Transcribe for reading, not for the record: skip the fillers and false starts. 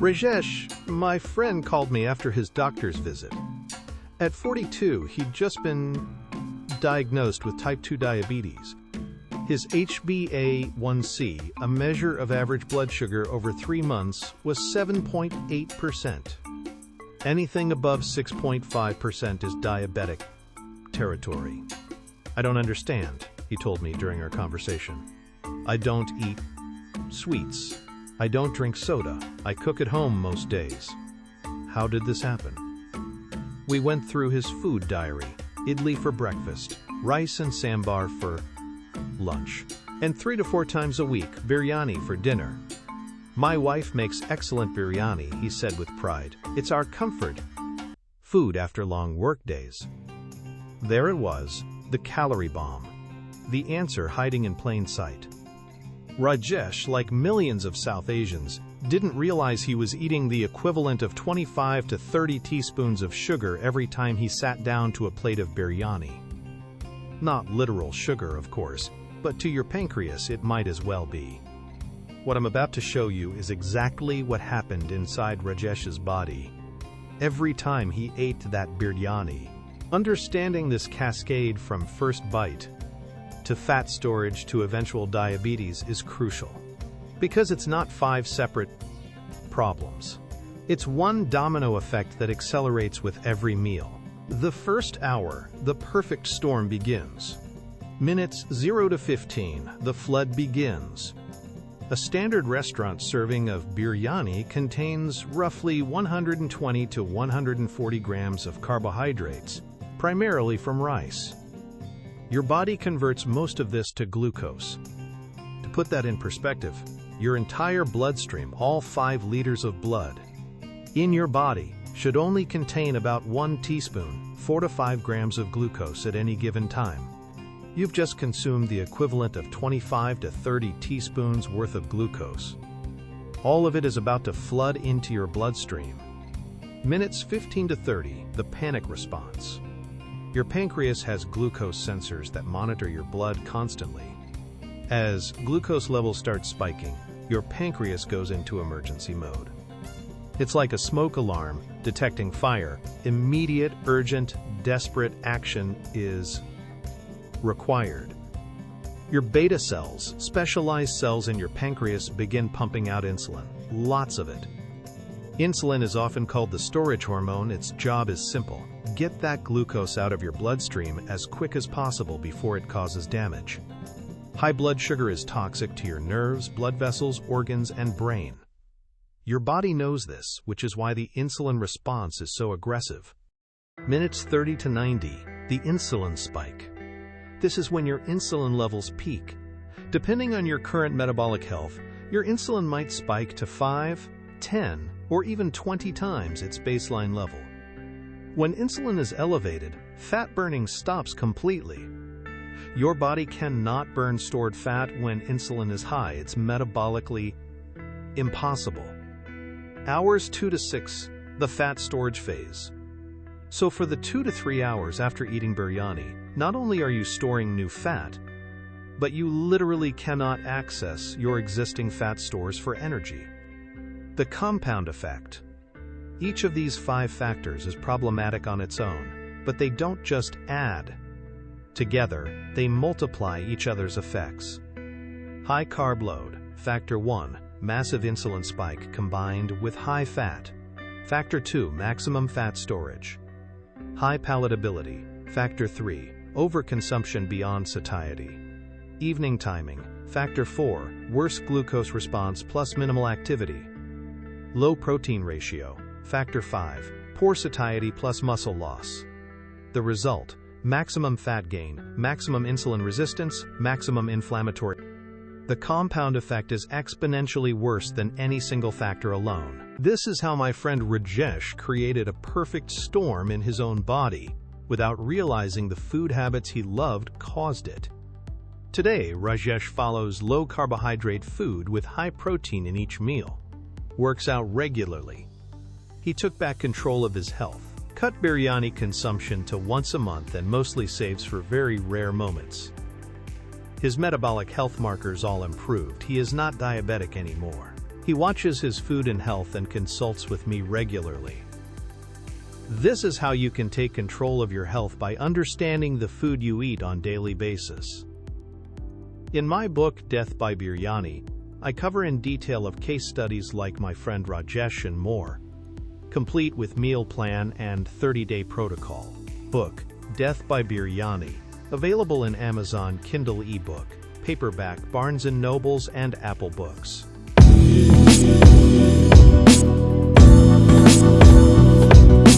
Rajesh, my friend, called me after his doctor's visit. At 42, he'd just been diagnosed with type 2 diabetes. His HbA1c, a measure of average blood sugar over 3 months, was 7.8%. Anything above 6.5% is diabetic territory. "I don't understand," he told me during our conversation. "I don't eat sweets. I don't drink soda. I cook at home most days. How did this happen?" We went through his food diary: idli for breakfast, rice and sambar for lunch, and 3 to 4 times a week, biryani for dinner. "My wife makes excellent biryani," he said with pride. "It's our comfort food after long work days." There it was, the calorie bomb. The answer hiding in plain sight. Rajesh, like millions of South Asians, didn't realize he was eating the equivalent of 25 to 30 teaspoons of sugar every time he sat down to a plate of biryani. Not literal sugar, of course, but to your pancreas it might as well be. What I'm about to show you is exactly what happened inside Rajesh's body every time he ate that biryani. Understanding this cascade from first bite to fat storage to eventual diabetes is crucial, because it's not 5 separate problems. It's one domino effect that accelerates with every meal. The first hour, the perfect storm begins. Minutes 0 to 15, the flood begins. A standard restaurant serving of biryani contains roughly 120 to 140 grams of carbohydrates, primarily from rice. Your body converts most of this to glucose. To put that in perspective, your entire bloodstream, all 5 liters of blood in your body, should only contain about 1 teaspoon, 4 to 5 grams of glucose at any given time. You've just consumed the equivalent of 25 to 30 teaspoons worth of glucose. All of it is about to flood into your bloodstream. Minutes 15 to 30, the panic response. Your pancreas has glucose sensors that monitor your blood constantly. As glucose levels start spiking, your pancreas goes into emergency mode. It's like a smoke alarm detecting fire. Immediate, urgent, desperate action is required. Your beta cells, specialized cells in your pancreas, begin pumping out insulin, lots of it. Insulin is often called the storage hormone. Its job is simple: get that glucose out of your bloodstream as quick as possible before it causes damage. High blood sugar is toxic to your nerves, blood vessels, organs, and brain. Your body knows this, which is why the insulin response is so aggressive. Minutes 30 to 90, the insulin spike. This is when your insulin levels peak. Depending on your current metabolic health, your insulin might spike to 5, 10, or even 20 times its baseline level. When insulin is elevated, fat burning stops completely. Your body cannot burn stored fat when insulin is high. It's metabolically impossible. Hours 2 to 6, the fat storage phase. So for the 2 to 3 hours after eating biryani, not only are you storing new fat, but you literally cannot access your existing fat stores for energy. The compound effect. Each of these 5 factors is problematic on its own, but they don't just add together, they multiply each other's effects. High carb load, factor 1, massive insulin spike combined with high fat. Factor 2, maximum fat storage. High palatability, factor 3, overconsumption beyond satiety. Evening timing, factor 4, worse glucose response plus minimal activity. Low protein ratio, factor 5, poor satiety plus muscle loss. The result: maximum fat gain, maximum insulin resistance, maximum inflammatory. The compound effect is exponentially worse than any single factor alone. This is how my friend Rajesh created a perfect storm in his own body, without realizing the food habits he loved caused it. Today, Rajesh follows low-carbohydrate food with high protein in each meal, works out regularly. He took back control of his health, cut biryani consumption to once a month, and mostly saves for very rare moments. His metabolic health markers all improved. He is not diabetic anymore. He watches his food and health and consults with me regularly. This is how you can take control of your health by understanding the food you eat on a daily basis. In my book, Death by Biryani, I cover in detail of case studies like my friend Rajesh and more, complete with meal plan and 30-day protocol. Book, Death by Biryani, available in Amazon Kindle ebook, paperback, Barnes & Nobles, and Apple Books.